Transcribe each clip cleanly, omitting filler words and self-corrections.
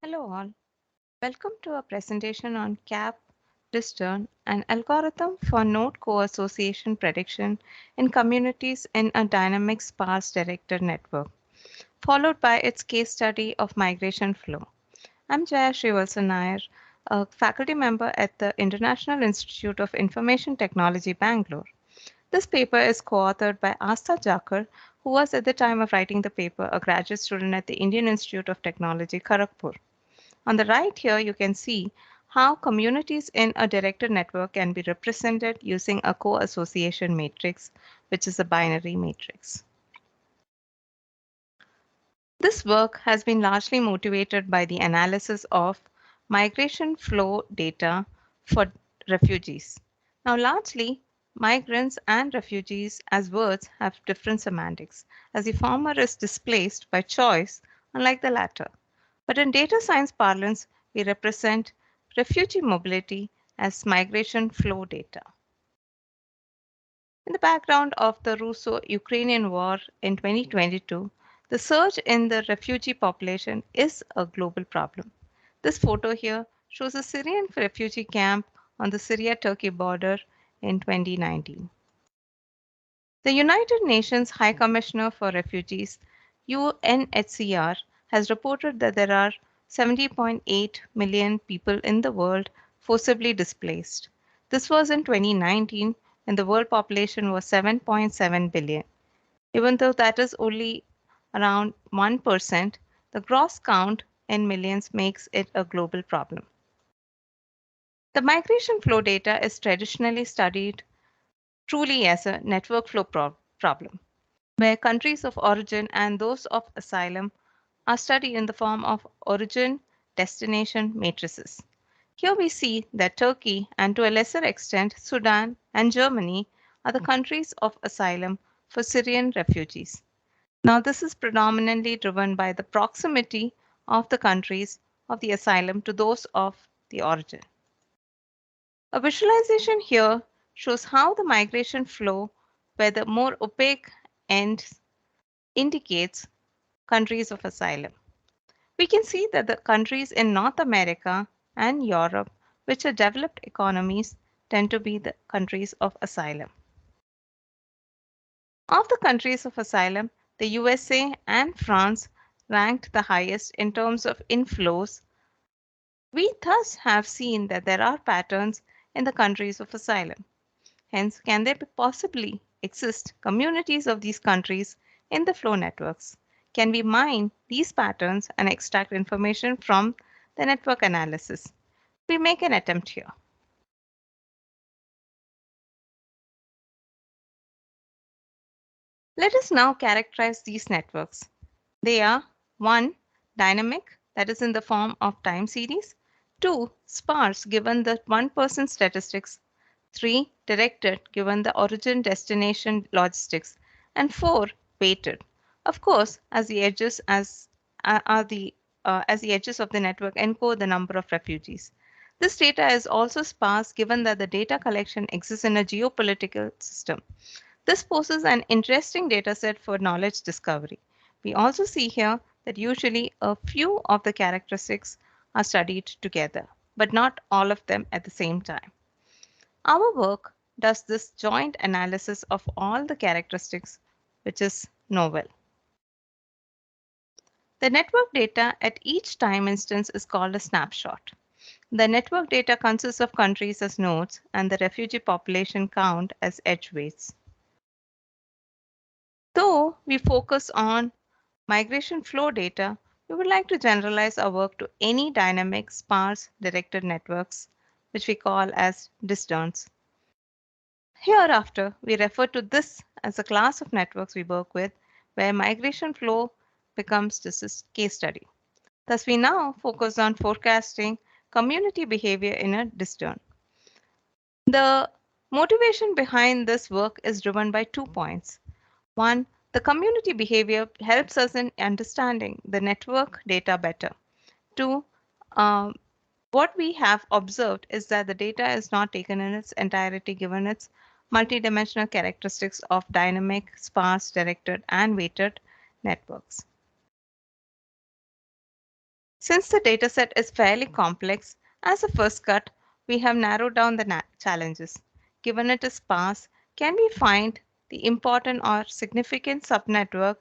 Hello all, welcome to a presentation on CAP-DSDN, an algorithm for node co-association prediction in communities in a dynamic sparse directed network, followed by its case study of migration flow. I'm Jaya Srivalsa Nair, a faculty member at the International Institute of Information Technology, Bangalore. This paper is co-authored by Asta Jakar, who was at the time of writing the paper a graduate student at the Indian Institute of Technology, Kharagpur. On the right here, you can see how communities in a directed network can be represented using a co-association matrix, which is a binary matrix. This work has been largely motivated by the analysis of migration flow data for refugees. Now, largely, migrants and refugees as words have different semantics, as the former is displaced by choice, unlike the latter. But in data science parlance, we represent refugee mobility as migration flow data. In the background of the Russo-Ukrainian war in 2022, the surge in the refugee population is a global problem. This photo here shows a Syrian refugee camp on the Syria-Turkey border in 2019. The United Nations High Commissioner for Refugees, UNHCR, has reported that there are 70.8 million people in the world forcibly displaced. This was in 2019 when the world population was 7.7 billion. Even though that is only around 1%, the gross count in millions makes it a global problem. The migration flow data is traditionally studied truly as a network flow problem, where countries of origin and those of asylum are studied in the form of origin destination matrices. Here we see that Turkey and to a lesser extent Sudan and Germany are the countries of asylum for Syrian refugees. Now, this is predominantly driven by the proximity of the countries of the asylum to those of the origin. A visualization here shows how the migration flow, where the more opaque end indicates countries of asylum. We can see that the countries in North America and Europe, which are developed economies, tend to be the countries of asylum. Of the countries of asylum, the USA and France ranked the highest in terms of inflows. We thus have seen that there are patterns in the countries of asylum. Hence, can there possibly exist communities of these countries in the flow networks? Can we mine these patterns and extract information from the network analysis? We make an attempt here. Let us now characterize these networks. They are 1. Dynamic, that is in the form of time series. 2. Sparse, given the one-person statistics. 3. Directed, given the origin-destination logistics. And 4. Weighted. Of course, as the edges as the edges of the network encode the number of refugees. This data is also sparse given that the data collection exists in a geopolitical system. This poses an interesting dataset for knowledge discovery. We also see here that usually a few of the characteristics are studied together, but not all of them at the same time. Our work does this joint analysis of all the characteristics, which is novel. The network data at each time instance is called a snapshot. The network data consists of countries as nodes and the refugee population count as edge weights. Though we focus on migration flow data, we would like to generalize our work to any dynamic sparse directed networks, which we call as DSDNs. Hereafter, we refer to this as a class of networks we work with where migration flow becomes just a case study. Thus, we now focus on forecasting community behavior in a DSDN. The motivation behind this work is driven by 2 points. One, the community behavior helps us in understanding the network data better. Two, um, what we have observed is that the data is not taken in its entirety given its multidimensional characteristics of dynamic, sparse, directed, and weighted networks. Since the dataset is fairly complex, as a first cut, we have narrowed down the challenges. Given it is sparse, can we find the important or significant subnetwork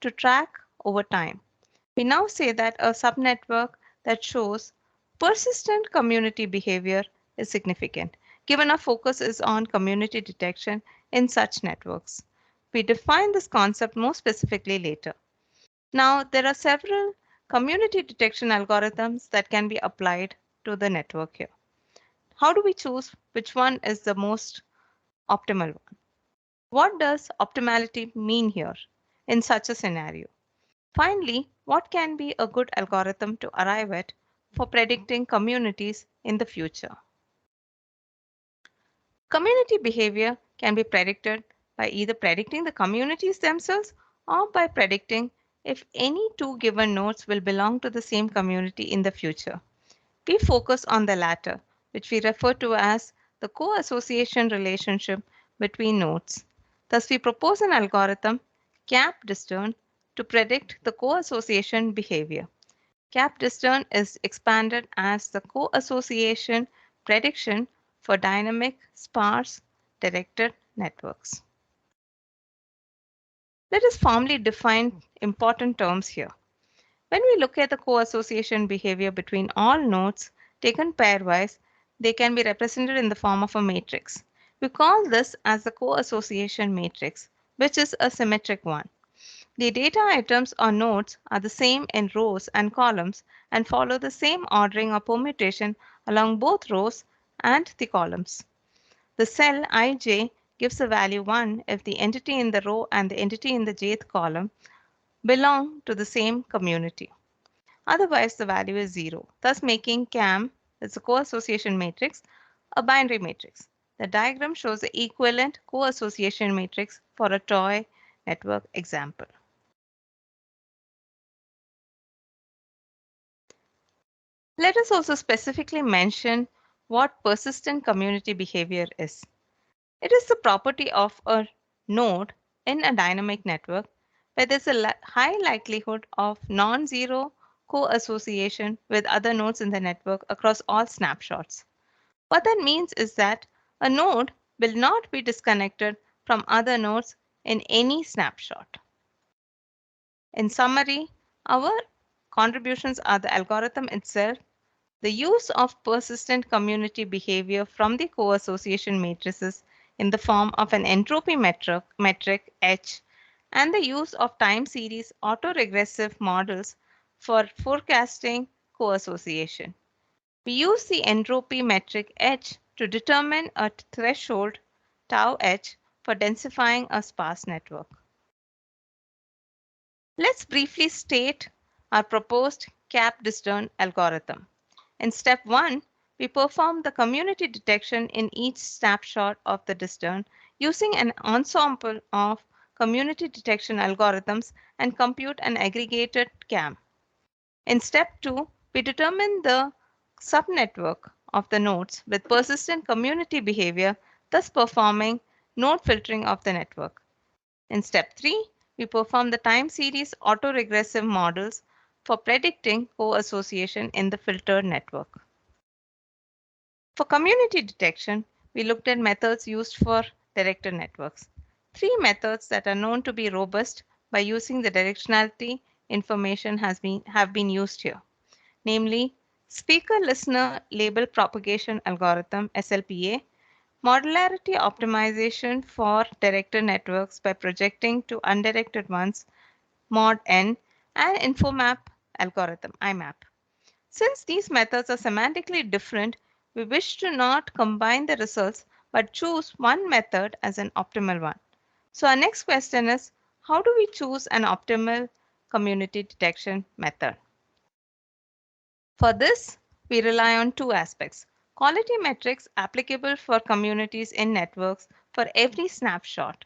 to track over time? We now say that a subnetwork that shows persistent community behavior is significant, given our focus is on community detection in such networks. We define this concept more specifically later. Now, there are several community detection algorithms that can be applied to the network here. How do we choose which one is the most optimal one? What does optimality mean here in such a scenario? Finally, what can be a good algorithm to arrive at for predicting communities in the future? Community behavior can be predicted by either predicting the communities themselves or by predicting if any two given nodes will belong to the same community in the future. We focus on the latter, which we refer to as the co-association relationship between nodes. Thus, we propose an algorithm, CAP-DSDN, to predict the co-association behavior. CAP-DSDN is expanded as the co-association prediction for dynamic, sparse, directed networks. Let us formally define important terms here. When we look at the co-association behavior between all nodes taken pairwise, they can be represented in the form of a matrix. We call this as the co-association matrix, which is a symmetric one. The data items or nodes are the same in rows and columns and follow the same ordering or permutation along both rows and the columns. The cell ij gives a value 1 if the entity in the row and the entity in the jth column belong to the same community. Otherwise, the value is 0, thus making CAM, that's a co-association matrix, a binary matrix. The diagram shows the equivalent co-association matrix for a toy network example. Let us also specifically mention what persistent community behavior is. It is the property of a node in a dynamic network where there's a high likelihood of non-zero co-association with other nodes in the network across all snapshots. What that means is that a node will not be disconnected from other nodes in any snapshot. In summary, our contributions are the algorithm itself, the use of persistent community behavior from the co-association matrices in the form of an entropy metric H, and the use of time series autoregressive models for forecasting co-association. We use the entropy metric H to determine a threshold tau H for densifying a sparse network. Let's briefly state our proposed CAP-DSDN algorithm. In step 1, we perform the community detection in each snapshot of the DSDN using an ensemble of community detection algorithms and compute an aggregated CAM. In step 2, we determine the subnetwork of the nodes with persistent community behavior, thus performing node filtering of the network. In step 3, we perform the time series autoregressive models for predicting co-association in the filtered network. For community detection, we looked at methods used for directed networks. Three methods that are known to be robust by using the directionality information have been used here, namely speaker-listener label propagation algorithm (SLPA), modularity optimization for directed networks by projecting to undirected ones (mod n), and infomap algorithm (IMAP). Since these methods are semantically different, we wish to not combine the results but choose one method as an optimal one. So our next question is, how do we choose an optimal community detection method? For this, we rely on two aspects: quality metrics applicable for communities in networks for every snapshot,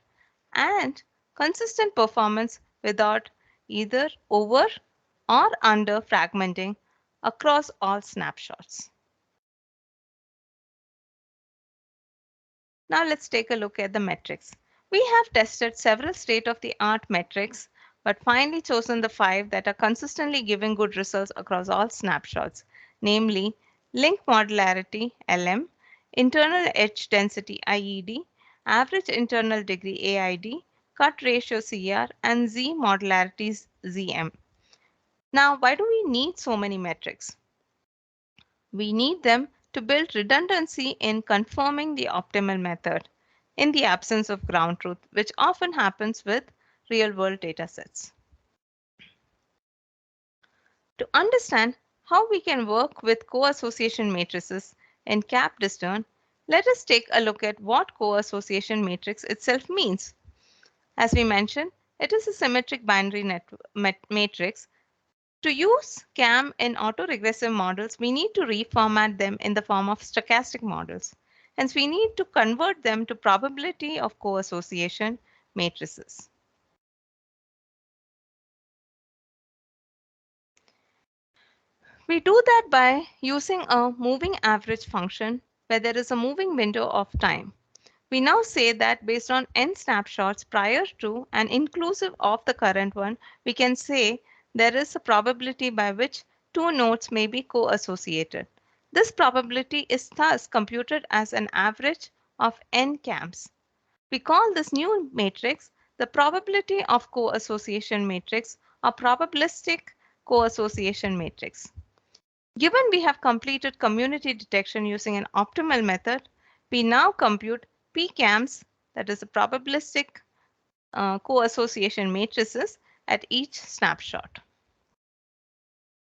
and consistent performance without either over or under fragmenting across all snapshots. Now let's take a look at the metrics. We have tested several state-of-the-art metrics but finally chosen the 5 that are consistently giving good results across all snapshots, namely link modularity (LM), internal edge density (IED), average internal degree (AID), cut ratio (CR), and Z modularities (ZM). Now, why do we need so many metrics? We need them to build redundancy in confirming the optimal method in the absence of ground truth, which often happens with real-world datasets. To understand how we can work with co-association matrices in CAP-DSDN, let us take a look at what co-association matrix itself means. As we mentioned, it is a symmetric binary matrix. To use CAM in autoregressive models, we need to reformat them in the form of stochastic models. Hence, we need to convert them to probability of co-association matrices. We do that by using a moving average function where there is a moving window of time. We now say that based on n snapshots prior to and inclusive of the current one, we can say there is a probability by which two nodes may be co-associated. This probability is thus computed as an average of n CAMs. We call this new matrix the probability of co-association matrix or probabilistic co-association matrix. Given we have completed community detection using an optimal method, we now compute PCAMs, that is, the probabilistic co-association matrices at each snapshot.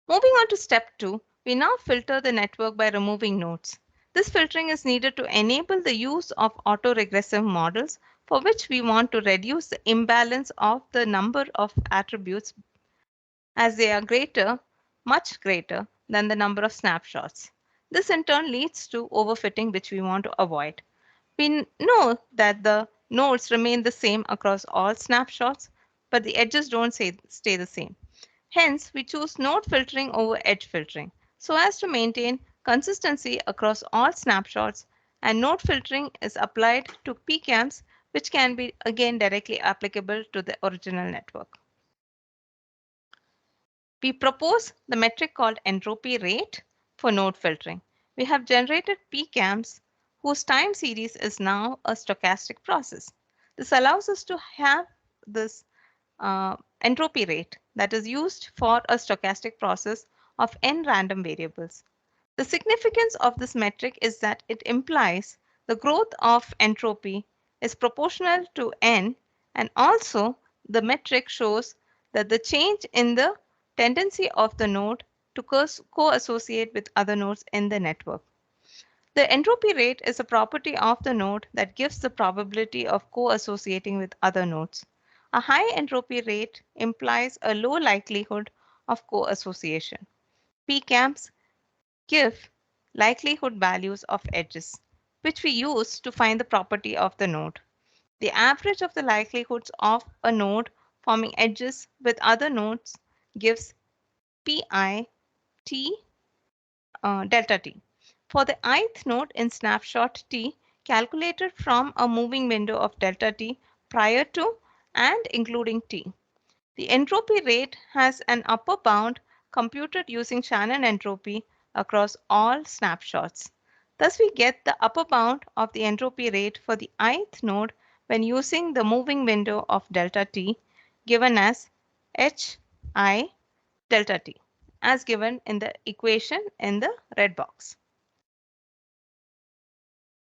Moving on to step 2, we now filter the network by removing nodes. This filtering is needed to enable the use of autoregressive models for which we want to reduce the imbalance of the number of attributes as they are greater, much greater than the number of snapshots. This in turn leads to overfitting, which we want to avoid. We know that the nodes remain the same across all snapshots, but the edges don't stay the same. Hence, we choose node filtering over edge filtering so as to maintain consistency across all snapshots, and node filtering is applied to PCAMs, which can be again directly applicable to the original network. We propose the metric called entropy rate for node filtering. We have generated PCAMs whose time series is now a stochastic process. This allows us to have this entropy rate that is used for a stochastic process of n random variables. The significance of this metric is that it implies the growth of entropy is proportional to n, and also the metric shows that the change in the tendency of the node to co-associate with other nodes in the network. The entropy rate is a property of the node that gives the probability of co-associating with other nodes. A high entropy rate implies a low likelihood of co-association. PCAMs give likelihood values of edges, which we use to find the property of the node. The average of the likelihoods of a node forming edges with other nodes gives pi t delta t. For the ith node in snapshot t, calculated from a moving window of delta t prior to and including t. The entropy rate has an upper bound computed using Shannon entropy across all snapshots. Thus, we get the upper bound of the entropy rate for the ith node when using the moving window of delta t, given as hi delta t, as given in the equation in the red box.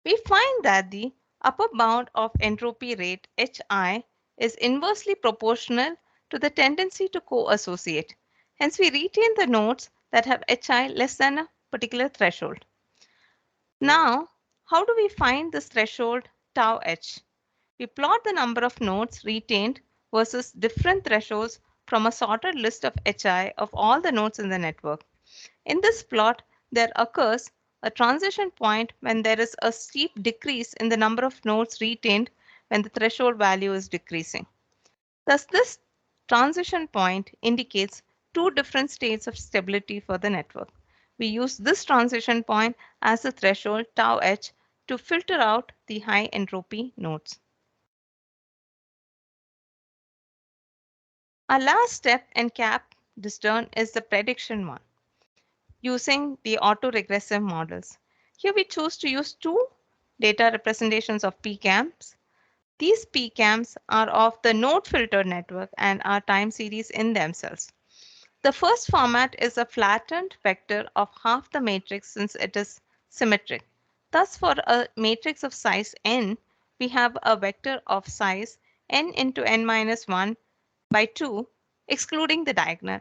We find that the upper bound of entropy rate hi is inversely proportional to the tendency to co-associate. Hence, we retain the nodes that have hi less than a particular threshold. Now, how do we find this threshold tau h? We plot the number of nodes retained versus different thresholds from a sorted list of hi of all the nodes in the network. In this plot, there occurs a transition point when there is a steep decrease in the number of nodes retained when the threshold value is decreasing. Thus, this transition point indicates two different states of stability for the network. We use this transition point as the threshold tau h to filter out the high entropy nodes. Our last step in CAP-DSDN is the prediction one, using the autoregressive models. Here we choose to use two data representations of PCAMs. These PCAMs are of the node filter network and are time series in themselves. The first format is a flattened vector of half the matrix since it is symmetric. Thus, for a matrix of size n, we have a vector of size n into n minus 1 by 2, excluding the diagonal.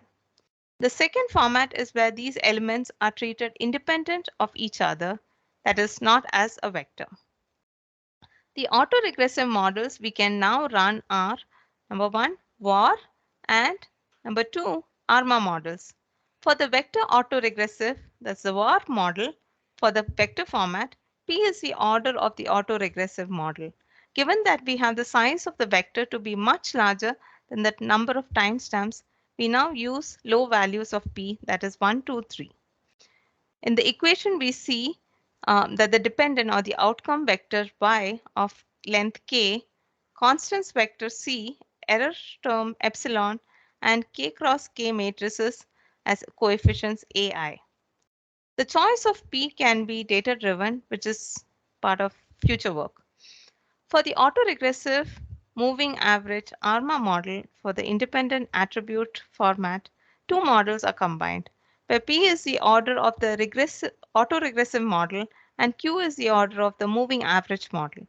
The second format is where these elements are treated independent of each other, that is, not as a vector. The autoregressive models we can now run are number one, VAR, and number two, ARMA models. For the vector autoregressive, that's the VAR model, for the vector format, P is the order of the autoregressive model. Given that we have the size of the vector to be much larger than the number of timestamps, we now use low values of P, that is 1, 2, 3. In the equation, we see that the dependent or the outcome vector y of length k, constants vector c, error term epsilon, and k cross k matrices as coefficients ai. The choice of p can be data driven, which is part of future work. For the autoregressive moving average ARMA model for the independent attribute format, two models are combined, where P is the order of the autoregressive model and Q is the order of the moving average model.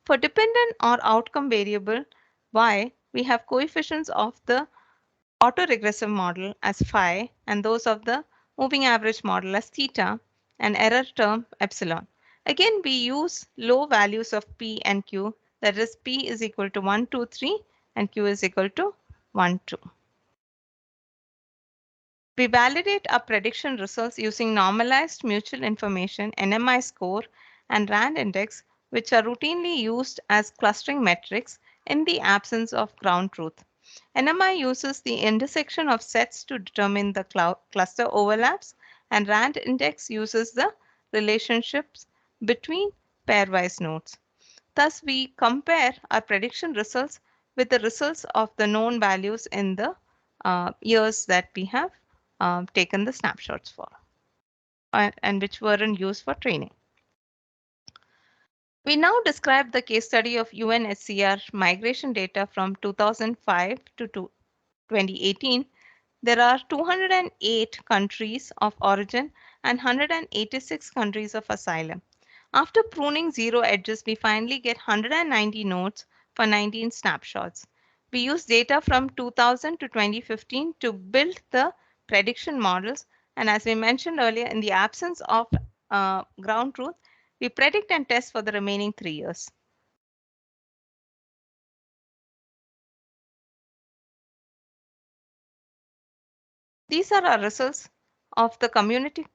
For dependent or outcome variable Y, we have coefficients of the autoregressive model as phi and those of the moving average model as theta and error term epsilon. Again, we use low values of P and Q, that is P is equal to 1, 2, 3 and Q is equal to 1, 2. We validate our prediction results using normalized mutual information NMI score and RAND index, which are routinely used as clustering metrics in the absence of ground truth. NMI uses the intersection of sets to determine the cluster overlaps, and RAND index uses the relationships between pairwise nodes. Thus, we compare our prediction results with the results of the known values in the years that we have taken the snapshots for and which weren't used for training. We now describe the case study of UNHCR migration data from 2005 to 2018. There are 208 countries of origin and 186 countries of asylum. After pruning zero edges, we finally get 190 nodes for 19 snapshots. We use data from 2000 to 2015 to build the prediction models. And as we mentioned earlier, in the absence of ground truth, we predict and test for the remaining 3 years. These are our results of the community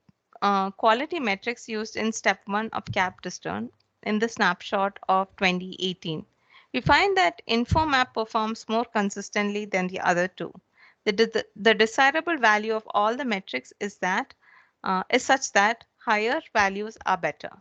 quality metrics used in step 1 of CAP-DSDN in the snapshot of 2018. We find that InfoMap performs more consistently than the other two. The desirable value of all the metrics is such that higher values are better.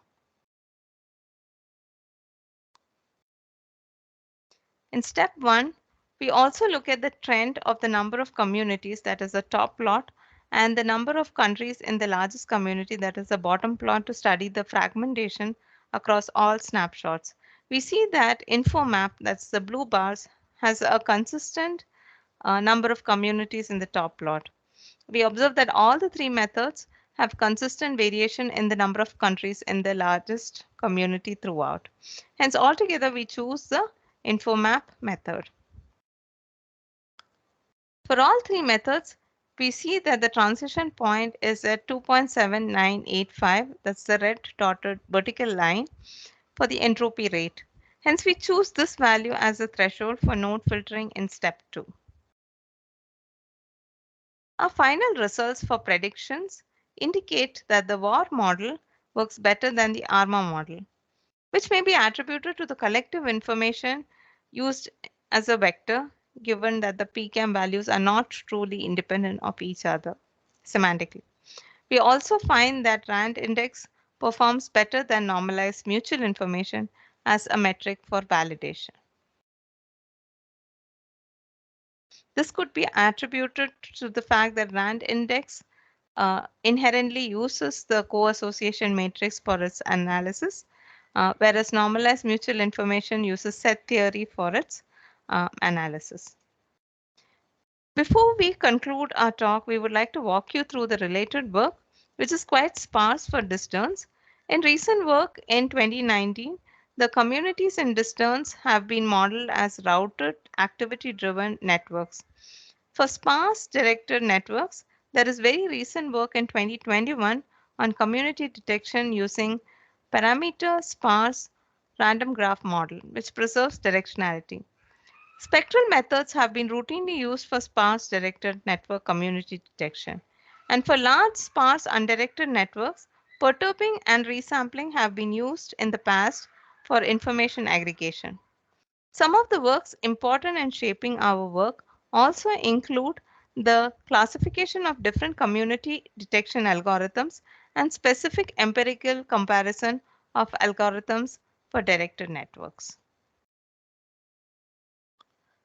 In step 1, we also look at the trend of the number of communities, that is the top plot, and the number of countries in the largest community, that is the bottom plot, to study the fragmentation across all snapshots. We see that InfoMap, that's the blue bars, has a consistent number of communities in the top plot. We observe that all the three methods have consistent variation in the number of countries in the largest community throughout. Hence, altogether, we choose the InfoMap method. For all three methods, we see that the transition point is at 2.7985. That's the red dotted vertical line for the entropy rate. Hence, we choose this value as a threshold for node filtering in step 2. Our final results for predictions indicate that the VAR model works better than the ARMA model, which may be attributed to the collective information used as a vector, given that the PCAM values are not truly independent of each other semantically. We also find that RAND index performs better than normalized mutual information as a metric for validation. This could be attributed to the fact that RAND index inherently uses the co-association matrix for its analysis, whereas normalized mutual information uses set theory for its analysis. Before we conclude our talk, we would like to walk you through the related work, which is quite sparse for distance. In recent work in 2019, the communities in distance have been modeled as routed activity-driven networks. For sparse directed networks, there is very recent work in 2021 on community detection using parameter sparse random graph model, which preserves directionality. Spectral methods have been routinely used for sparse directed network community detection. And for large sparse undirected networks, perturbing and resampling have been used in the past for information aggregation. Some of the works important in shaping our work also include the classification of different community detection algorithms and specific empirical comparison of algorithms for directed networks.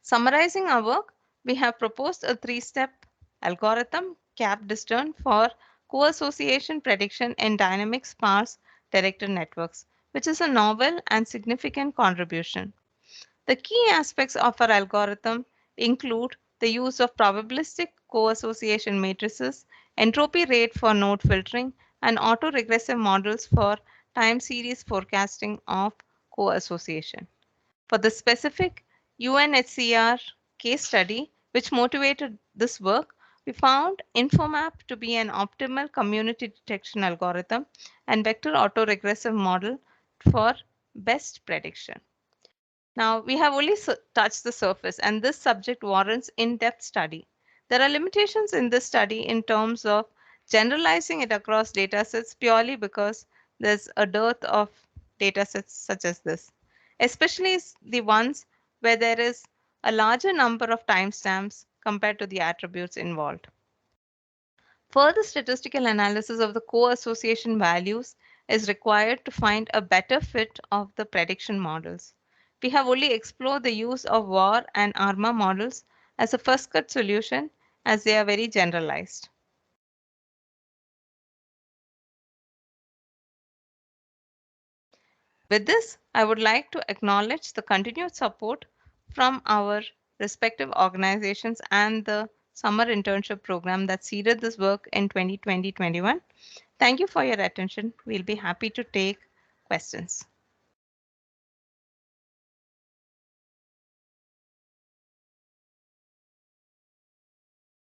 Summarizing our work, we have proposed a three-step algorithm, CAP-DSDN, for co-association prediction in dynamic sparse directed networks, which is a novel and significant contribution. The key aspects of our algorithm include the use of probabilistic co-association matrices, entropy rate for node filtering, and autoregressive models for time series forecasting of co-association. For the specific UNHCR case study, which motivated this work, we found InfoMap to be an optimal community detection algorithm and vector autoregressive model for best prediction. Now, we have only touched the surface, and this subject warrants in-depth study. There are limitations in this study in terms of generalizing it across datasets purely because there's a dearth of datasets such as this, especially the ones where there is a larger number of timestamps compared to the attributes involved. Further statistical analysis of the co-association values is required to find a better fit of the prediction models. We have only explored the use of VAR and ARMA models as a first cut solution as they are very generalized. With this, I would like to acknowledge the continued support from our respective organizations and the summer internship program that seeded this work in 2020-21. Thank you for your attention. We'll be happy to take questions.